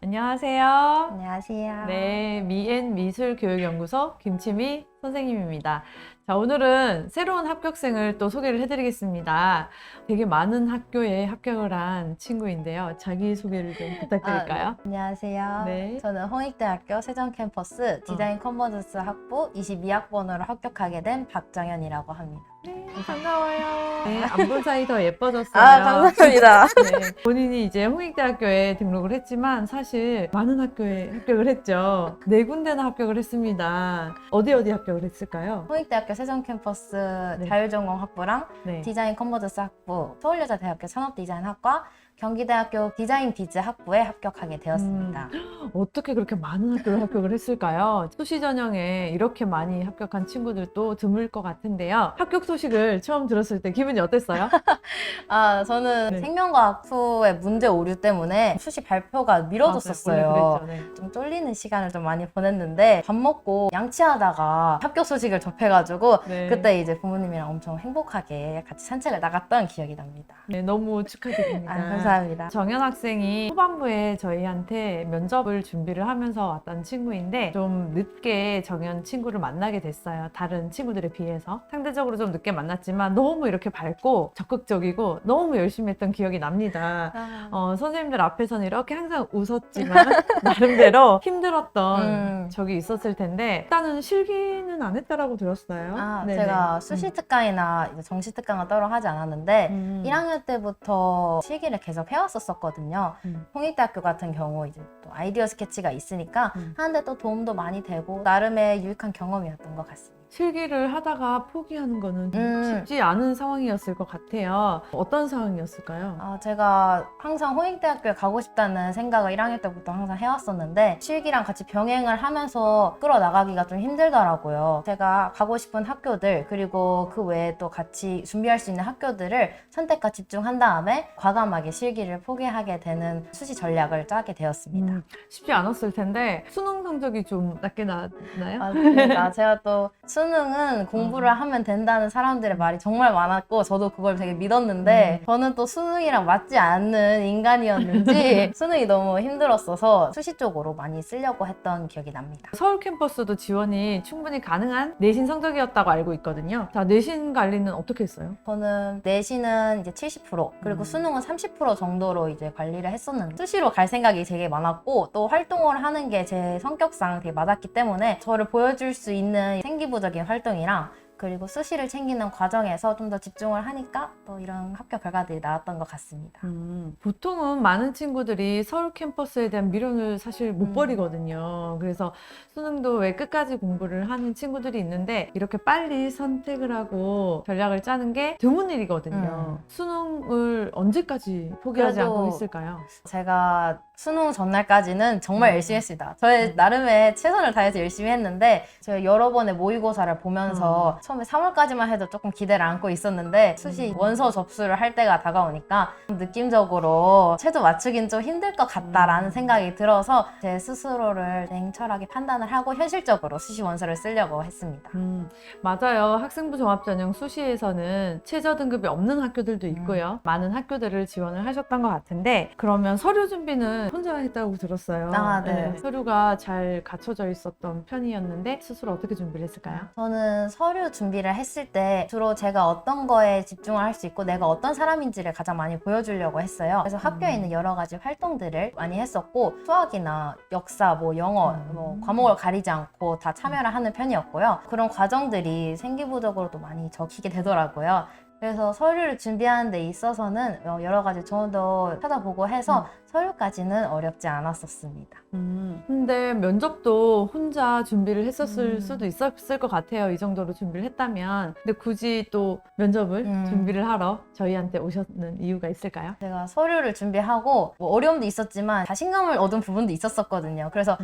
안녕하세요. 안녕하세요. 네, 미앤미술교육연구소 김치미 선생님입니다. 자, 오늘은 새로운 합격생을 또 소개를 해드리겠습니다. 되게 많은 학교에 합격을 한 친구인데요. 자기소개를 좀 부탁드릴까요? 네. 안녕하세요. 네. 저는 홍익대학교 세종캠퍼스 디자인 컨버전스 학부 22학번으로 합격하게 된 박정현이라고 합니다. 네, 반가워요. 네, 안 본 사이 더 예뻐졌어요. 감사합니다. 네, 본인이 이제 홍익대학교에 등록을 했지만 사실 많은 학교에 합격을 했죠. 4군데나 합격을 했습니다. 어디 합격을 했을까요? 홍익대학교 세종캠퍼스 네. 자율전공 학부랑 네. 디자인 컨버전스 학부, 서울여자대학교 산업디자인학과, 경기대학교 디자인 비즈 학부에 합격하게 되었습니다. 어떻게 그렇게 많은 학교를 합격을 했을까요? 수시 전형에 이렇게 많이 합격한 친구들도 드물 것 같은데요. 합격 소식을 처음 들었을 때 기분이 어땠어요? 저는 네. 생명과학 2의 문제 오류 때문에 수시 발표가 미뤄졌었어요. 맞아요. 원래 그랬죠. 네. 좀 쫄리는 시간을 좀 많이 보냈는데 밥 먹고 양치하다가 합격 소식을 접해가지고 네. 그때 이제 부모님이랑 엄청 행복하게 같이 산책을 나갔던 기억이 납니다. 네, 너무 축하드립니다. 감사합니다. 정현 학생이 후반부에 저희한테 면접을 준비를 하면서 왔던 친구인데 좀 늦게 정현 친구를 만나게 됐어요. 다른 친구들에 비해서. 상대적으로 좀 늦게 만났지만 너무 이렇게 밝고 적극적이고 너무 열심히 했던 기억이 납니다. 선생님들 앞에서는 이렇게 항상 웃었지만 나름대로 힘들었던 적이 있었을 텐데 일단은 실기는 안 했다라고 들었어요. 네네. 제가 수시 특강이나 이제 정시 특강을 따로 하지 않았는데 1학년 때부터 실기를 계속 해왔었거든요. 홍익대학교 같은 경우 이제 또 아이디어 스케치가 있으니까 하는데 또 도움도 많이 되고 나름의 유익한 경험이었던 것 같습니다. 실기를 하다가 포기하는 거는 쉽지 않은 상황이었을 것 같아요. 어떤 상황이었을까요? 제가 항상 홍익대학교에 가고 싶다는 생각을 1학년 때부터 항상 해왔었는데 실기랑 같이 병행을 하면서 끌어나가기가 좀 힘들더라고요. 제가 가고 싶은 학교들 그리고 그 외에 또 같이 준비할 수 있는 학교들을 선택과 집중한 다음에 과감하게 실기를 포기하게 되는 수시 전략을 짜게 되었습니다. 쉽지 않았을 텐데 수능 성적이 좀 낮게 나왔나요? 맞습니다. 제가 또 수능은 공부를 하면 된다는 사람들의 말이 정말 많았고 저도 그걸 되게 믿었는데 저는 또 수능이랑 맞지 않는 인간이었는지 수능이 너무 힘들었어서 수시 쪽으로 많이 쓰려고 했던 기억이 납니다. 서울 캠퍼스도 지원이 충분히 가능한 내신 성적이었다고 알고 있거든요. 자, 내신 관리는 어떻게 했어요? 저는 내신은 이제 70% 그리고 수능은 30% 정도로 이제 관리를 했었는데 수시로 갈 생각이 되게 많았고 또 활동을 하는 게 제 성격상 되게 맞았기 때문에 저를 보여줄 수 있는 생기부적인 활동이랑 그리고 수시를 챙기는 과정에서 좀 더 집중을 하니까 또 이런 합격 결과들이 나왔던 것 같습니다. 보통은 많은 친구들이 서울 캠퍼스에 대한 미련을 사실 못 버리거든요. 그래서 수능도 왜 끝까지 공부를 하는 친구들이 있는데 이렇게 빨리 선택을 하고 전략을 짜는 게 드문 일이거든요. 수능을 언제까지 포기하지 그래도 않고 있을까요? 제가 수능 전날까지는 정말 열심히 했습니다. 저의 나름의 최선을 다해서 열심히 했는데 제가 여러 번의 모의고사를 보면서 처음에 3월까지만 해도 조금 기대를 안고 있었는데 수시 원서 접수를 할 때가 다가오니까 느낌적으로 최저 맞추긴 좀 힘들 것 같다라는 생각이 들어서 제 스스로를 냉철하게 판단을 하고 현실적으로 수시 원서를 쓰려고 했습니다. 맞아요. 학생부 종합전형 수시에서는 최저 등급이 없는 학교들도 있고요. 많은 학교들을 지원을 하셨던 것 같은데 그러면 서류 준비는 혼자 했다고 들었어요. 네. 서류가 잘 갖춰져 있었던 편이었는데 스스로 어떻게 준비를 했을까요? 저는 서류 준비를 했을 때 주로 제가 어떤 거에 집중을 할 수 있고 내가 어떤 사람인지를 가장 많이 보여주려고 했어요. 그래서 학교에 있는 여러 가지 활동들을 많이 했었고 수학이나 역사, 영어, 과목을 가리지 않고 다 참여를 하는 편이었고요. 그런 과정들이 생기부적으로도 많이 적히게 되더라고요. 그래서 서류를 준비하는 데 있어서는 여러 가지 조언도 찾아보고 해서 서류까지는 어렵지 않았었습니다. 근데 면접도 혼자 준비를 했었을 수도 있었을 것 같아요. 이 정도로 준비를 했다면. 근데 굳이 또 면접을 준비를 하러 저희한테 오셨는 이유가 있을까요? 제가 서류를 준비하고 어려움도 있었지만 자신감을 얻은 부분도 있었거든요. 그래서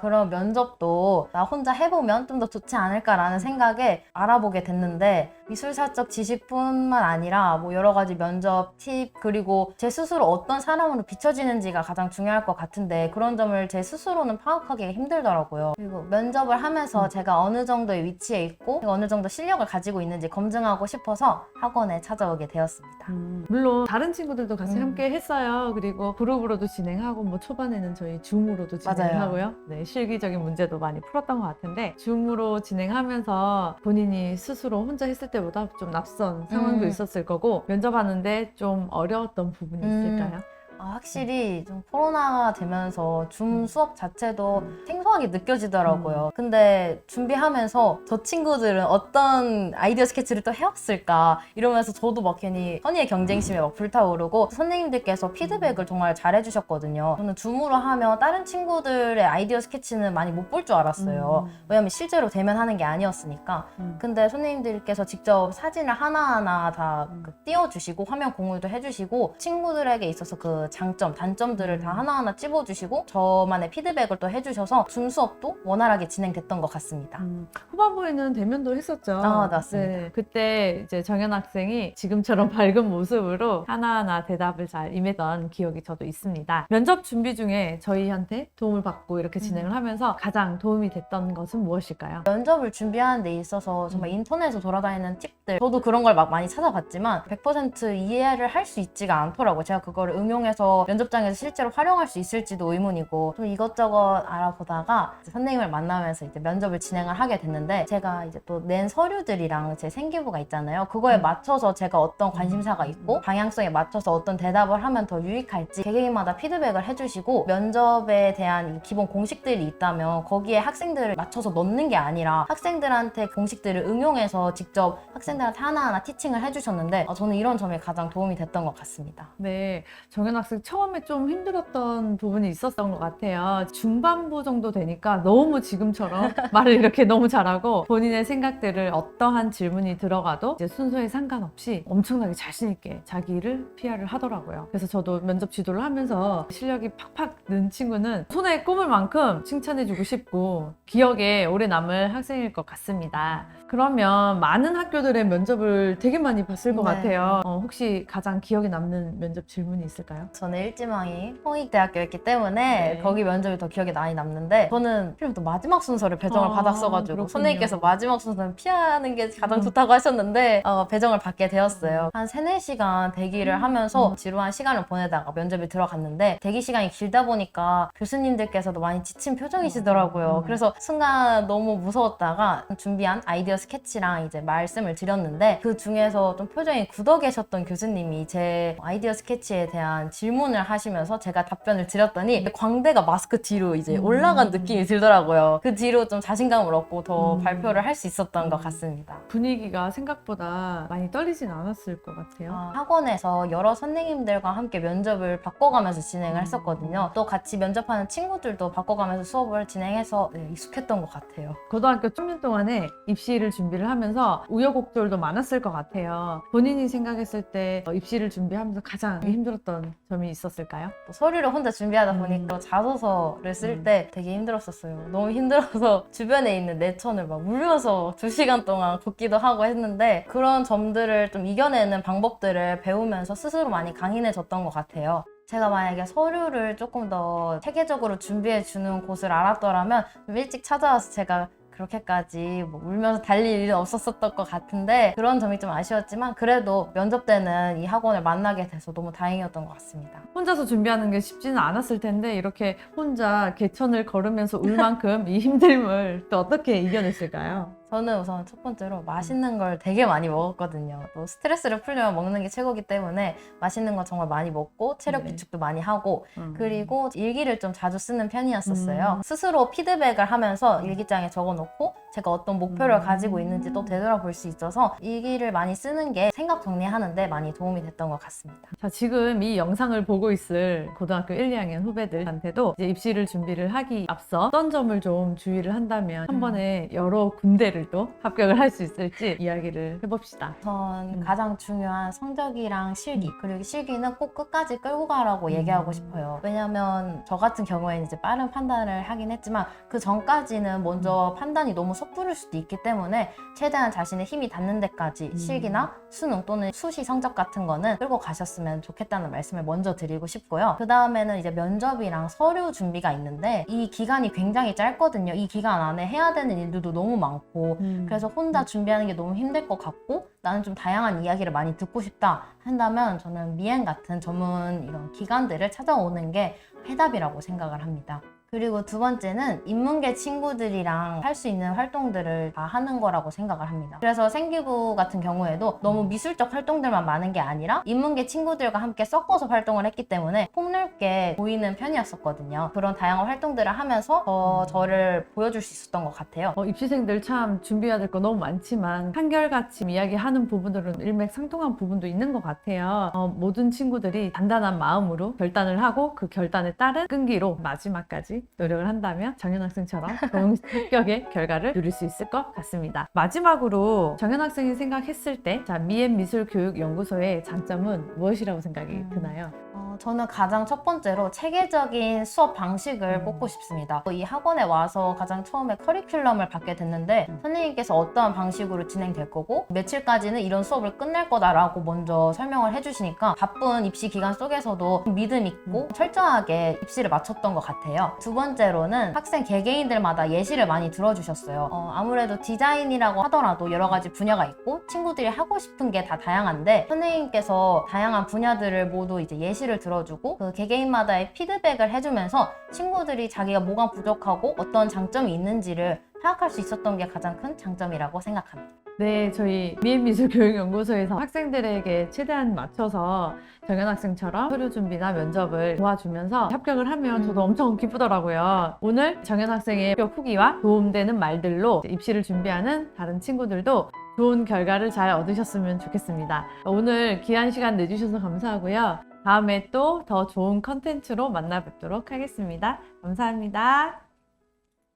그럼 면접도 나 혼자 해보면 좀 더 좋지 않을까라는 생각에 알아보게 됐는데 미술사적 지식분 뿐만 아니라 뭐 여러 가지 면접 팁, 그리고 제 스스로 어떤 사람으로 비춰지는지가 가장 중요할 것 같은데 그런 점을 제 스스로는 파악하기가 힘들더라고요. 그리고 면접을 하면서 제가 어느 정도의 위치에 있고 제가 어느 정도 실력을 가지고 있는지 검증하고 싶어서 학원에 찾아오게 되었습니다. 물론 다른 친구들도 같이 함께 했어요. 그리고 그룹으로도 진행하고 뭐 초반에는 저희 줌으로도 진행을 맞아요. 하고요. 네, 실기적인 문제도 많이 풀었던 것 같은데 줌으로 진행하면서 본인이 스스로 혼자 했을 때보다 좀 낯선 상황도 있었을 거고 면접하는데 좀 어려웠던 부분이 있을까요? 확실히 좀 코로나가 되면서 줌 수업 자체도 생소하게 느껴지더라고요. 근데 준비하면서 저 친구들은 어떤 아이디어 스케치를 또 해왔을까 이러면서 저도 막 괜히 선의의 경쟁심에 막 불타오르고 선생님들께서 피드백을 정말 잘해주셨거든요. 저는 줌으로 하면 다른 친구들의 아이디어 스케치는 많이 못 볼 줄 알았어요. 왜냐면 실제로 대면하는 게 아니었으니까. 근데 선생님들께서 직접 사진을 하나하나 다 띄워주시고 화면 공유도 해주시고 친구들에게 있어서 그 장점, 단점들을 다 하나하나 찝어주시고 저만의 피드백을 또 해주셔서 줌 수업도 원활하게 진행됐던 것 같습니다. 후반부에는 대면도 했었죠. 맞습니다. 네, 그때 이제 정연 학생이 지금처럼 밝은 모습으로 하나하나 대답을 잘 임했던 기억이 저도 있습니다. 면접 준비 중에 저희한테 도움을 받고 이렇게 진행을 하면서 가장 도움이 됐던 것은 무엇일까요? 면접을 준비하는 데 있어서 정말 인터넷에서 돌아다니는 팁들 저도 그런 걸 막 많이 찾아봤지만 100% 이해를 할 수 있지가 않더라고요. 제가 그거를 응용해서 면접장에서 실제로 활용할 수 있을지도 의문이고 좀 이것저것 알아보다가 이제 선생님을 만나면서 이제 면접을 진행을 하게 됐는데 제가 이제 또 낸 서류들이랑 제 생기부가 있잖아요. 그거에 맞춰서 제가 어떤 관심사가 있고 방향성에 맞춰서 어떤 대답을 하면 더 유익할지 개개인마다 피드백을 해주시고 면접에 대한 이 기본 공식들이 있다면 거기에 학생들을 맞춰서 넣는 게 아니라 학생들한테 공식들을 응용해서 직접 학생들한테 하나하나 티칭을 해주셨는데 저는 이런 점이 가장 도움이 됐던 것 같습니다. 네, 정연 학생 처음에 좀 힘들었던 부분이 있었던 것 같아요. 중반부 정도 되니까 너무 지금처럼 말을 이렇게 너무 잘하고 본인의 생각들을 어떠한 질문이 들어가도 이제 순서에 상관없이 엄청나게 자신 있게 자기 일을 PR을 하더라고요. 그래서 저도 면접 지도를 하면서 실력이 팍팍 는 친구는 손에 꼽을 만큼 칭찬해주고 싶고 기억에 오래 남을 학생일 것 같습니다. 그러면 많은 학교들의 면접을 되게 많이 봤을 것 네. 같아요. 혹시 가장 기억에 남는 면접 질문이 있을까요? 저는 일지망이 홍익대학교였기 때문에 네. 거기 면접이 더 기억에 많이 남는데 저는 필요도 마지막 순서를 배정을 받았어가지고 그렇군요. 선생님께서 마지막 순서는 피하는 게 가장 좋다고 하셨는데 배정을 받게 되었어요. 한 3, 4시간 대기를 하면서 지루한 시간을 보내다가 면접에 들어갔는데 대기 시간이 길다 보니까 교수님들께서도 많이 지친 표정이시더라고요. 그래서 순간 너무 무서웠다가 준비한 아이디어 스케치랑 이제 말씀을 드렸는데 그 중에서 좀 표정이 굳어 계셨던 교수님이 제 아이디어 스케치에 대한 질문을 하시면서 제가 답변을 드렸더니 광대가 마스크 뒤로 이제 올라간 느낌이 들더라고요. 그 뒤로 좀 자신감을 얻고 더 발표를 할 수 있었던 것 같습니다. 분위기가 생각보다 많이 떨리진 않았을 것 같아요. 학원에서 여러 선생님들과 함께 면접을 바꿔가면서 진행을 했었거든요. 또 같이 면접하는 친구들도 바꿔가면서 수업을 진행해서 익숙했던 것 같아요. 고등학교 3년 동안에 입시를 준비를 하면서 우여곡절도 많았을 것 같아요. 본인이 생각했을 때 입시를 준비하면서 가장 힘들었던 점이 있었을까요? 또 서류를 혼자 준비하다 보니까 자소서를 쓸 때 되게 힘들었었어요. 너무 힘들어서 주변에 있는 내천을 막 울면서 2시간 동안 걷기도 하고 했는데 그런 점들을 좀 이겨내는 방법들을 배우면서 스스로 많이 강인해졌던 것 같아요. 제가 만약에 서류를 조금 더 체계적으로 준비해주는 곳을 알았더라면 좀 일찍 찾아와서 제가 그렇게까지 뭐 울면서 달릴 일은 없었던 것 같은데 그런 점이 좀 아쉬웠지만 그래도 면접 때는 이 학원을 만나게 돼서 너무 다행이었던 것 같습니다. 혼자서 준비하는 게 쉽지는 않았을 텐데 이렇게 혼자 개천을 걸으면서 울 만큼 이 힘듦을 또 어떻게 이겨냈을까요? 저는 우선 첫 번째로 맛있는 걸 되게 많이 먹었거든요. 또 스트레스를 풀려면 먹는 게 최고기 때문에 맛있는 거 정말 많이 먹고 체력 네. 비축도 많이 하고 그리고 일기를 좀 자주 쓰는 편이었었어요. 스스로 피드백을 하면서 일기장에 적어놓고 제가 어떤 목표를 가지고 있는지 또 되돌아볼 수 있어서 일기를 많이 쓰는 게 생각 정리하는데 많이 도움이 됐던 것 같습니다. 자, 지금 이 영상을 보고 있을 고등학교 1, 2학년 후배들한테도 이제 입시를 준비를 하기 앞서 어떤 점을 좀 주의를 한다면 한 번에 여러 군데를 친구들도 합격을 할 수 있을지 이야기를 해봅시다. 전 가장 중요한 성적이랑 실기, 그리고 실기는 꼭 끝까지 끌고 가라고 얘기하고 싶어요. 왜냐면 저 같은 경우에는 이제 빠른 판단을 하긴 했지만 그 전까지는 먼저 판단이 너무 섣부를 수도 있기 때문에 최대한 자신의 힘이 닿는 데까지 실기나 수능 또는 수시 성적 같은 거는 끌고 가셨으면 좋겠다는 말씀을 먼저 드리고 싶고요. 그 다음에는 이제 면접이랑 서류 준비가 있는데 이 기간이 굉장히 짧거든요. 이 기간 안에 해야 되는 일들도 너무 많고 그래서 혼자 준비하는 게 너무 힘들 것 같고 나는 좀 다양한 이야기를 많이 듣고 싶다 한다면 저는 미행 같은 전문 이런 기관들을 찾아오는 게 해답이라고 생각을 합니다. 그리고 두 번째는 인문계 친구들이랑 할 수 있는 활동들을 다 하는 거라고 생각을 합니다. 그래서 생기부 같은 경우에도 너무 미술적 활동들만 많은 게 아니라 인문계 친구들과 함께 섞어서 활동을 했기 때문에 폭넓게 보이는 편이었었거든요. 그런 다양한 활동들을 하면서 더 저를 보여줄 수 있었던 것 같아요. 입시생들 참 준비해야 될 거 너무 많지만 한결같이 이야기하는 부분들은 일맥상통한 부분도 있는 것 같아요. 모든 친구들이 단단한 마음으로 결단을 하고 그 결단에 따른 끈기로 마지막까지 노력을 한다면 정현학생처럼 좋은 합격의 결과를 누릴 수 있을 것 같습니다. 마지막으로 정현학생이 생각했을 때 미엔미술교육연구소의 장점은 무엇이라고 생각이 드나요? 저는 가장 첫 번째로 체계적인 수업 방식을 뽑고 싶습니다. 이 학원에 와서 가장 처음에 커리큘럼을 받게 됐는데 선생님께서 어떠한 방식으로 진행될 거고 며칠까지는 이런 수업을 끝낼 거다라고 먼저 설명을 해주시니까 바쁜 입시 기간 속에서도 믿음 있고 철저하게 입시를 마쳤던 것 같아요. 두 번째로는 학생 개개인들마다 예시를 많이 들어주셨어요. 아무래도 디자인이라고 하더라도 여러 가지 분야가 있고 친구들이 하고 싶은 게 다 다양한데 선생님께서 다양한 분야들을 모두 이제 예시를 들어주고 그 개개인마다의 피드백을 해주면서 친구들이 자기가 뭐가 부족하고 어떤 장점이 있는지를 파악할 수 있었던 게 가장 큰 장점이라고 생각합니다. 네, 저희 미엔미술교육연구소에서 학생들에게 최대한 맞춰서 정현학생처럼 서류 준비나 면접을 도와주면서 합격을 하면 저도 엄청 기쁘더라고요. 오늘 정현학생의 합격 후기와 도움되는 말들로 입시를 준비하는 다른 친구들도 좋은 결과를 잘 얻으셨으면 좋겠습니다. 오늘 귀한 시간 내주셔서 감사하고요. 다음에 또 더 좋은 컨텐츠로 만나 뵙도록 하겠습니다. 감사합니다.